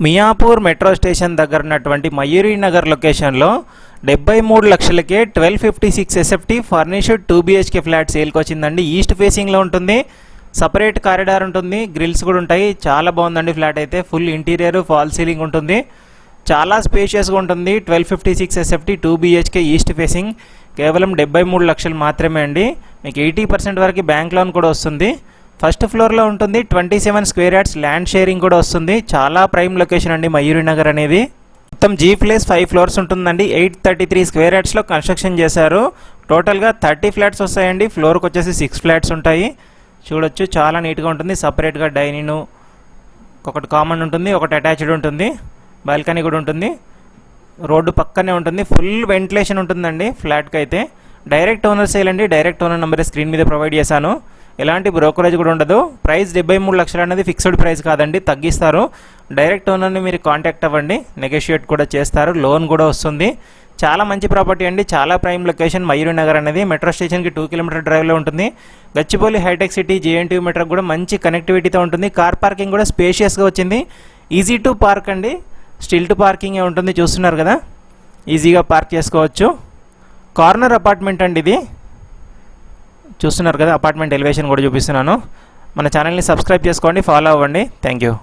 Miyapur metro station దగ్గర ఉన్నటువంటి మయూరి నగర్ లొకేషన్లో 73 లక్షలకే 1256 ఎస్ఎఫ్టీ ఫర్నిష్డ్ 2 BHK ఫ్లాట్ సేల్కి వచ్చిందండి. ఈస్ట్ ఫేసింగ్లో ఉంటుంది, సపరేట్ కారిడార్ ఉంటుంది, గ్రిల్స్ కూడా ఉంటాయి. చాలా బాగుందండి ఫ్లాట్ అయితే. ఫుల్ ఇంటీరియర్, ఫాల్ సీలింగ్ ఉంటుంది, చాలా స్పేషియస్గా ఉంటుంది. 1256 ఎస్ఎఫ్టీ 2 BHK ఈస్ట్ ఫేసింగ్ కేవలం 73 లక్షలు మాత్రమే అండి. మీకు 80% వరకు బ్యాంక్ లోన్ కూడా వస్తుంది. ఫస్ట్ ఫ్లోర్లో ఉంటుంది, 27 స్క్వేర్ యార్డ్స్ ల్యాండ్ షేరింగ్ కూడా వస్తుంది. చాలా ప్రైమ్ లొకేషన్ అండి మయూరి నగర్ అనేది. మొత్తం G+5 ఫ్లోర్స్ ఉంటుందండి. 833 స్క్వేర్ యార్డ్స్లో కన్స్ట్రక్షన్ చేశారు. టోటల్గా 30 ఫ్లాట్స్ వస్తాయండి. ఫ్లోర్కి వచ్చేసి 6 ఫ్లాట్స్ ఉంటాయి. చూడొచ్చు, చాలా నీట్గా ఉంటుంది. సపరేట్గా డైనింగ్ ఒకటి కామన్ ఉంటుంది, ఒకటి అటాచ్డ్ ఉంటుంది, బాల్కనీ కూడా ఉంటుంది. రోడ్డు పక్కనే ఉంటుంది. ఫుల్ వెంటిలేషన్ ఉంటుందండి ఫ్లాట్కి అయితే. డైరెక్ట్ ఓనర్ సేల్ అండి. డైరెక్ట్ ఓనర్ నెంబర్ స్క్రీన్ మీద ప్రొవైడ్ చేశాను. ఎలాంటి బ్రోకరేజ్ కూడా ఉండదు. ప్రైస్ 73 లక్షలు అనేది ఫిక్స్డ్ ప్రైస్ కాదండి, తగ్గిస్తారు. డైరెక్ట్ ఓనర్ని మీరు కాంటాక్ట్ అవ్వండి, నెగోషియేట్ కూడా చేస్తారు, లోన్ కూడా వస్తుంది. చాలా మంచి ప్రాపర్టీ అండి. చాలా ప్రైమ్ లొకేషన్ మయూరి నగర్ అనేది. మెట్రో స్టేషన్కి 2 కిలోమీటర్ డ్రైవ్లో ఉంటుంది. Gachibowli Hitech City JNTU metro కూడా మంచి కనెక్టివిటీతో ఉంటుంది. కార్ పార్కింగ్ కూడా స్పేషియస్గా వచ్చింది. ఈజీ టు పార్క్ అండి, స్టిల్ టు పార్కింగే ఉంటుంది. చూస్తున్నారు కదా, ఈజీగా పార్క్ చేసుకోవచ్చు. కార్నర్ అపార్ట్మెంట్ అండి ఇది. చూస్తున్నారు కదా, అపార్ట్మెంట్ ఎలివేషన్ కూడా చూపిస్తున్నాను. మన ఛానల్ని సబ్స్క్రైబ్ చేసుకోండి, ఫాలో అవ్వండి. Thank you.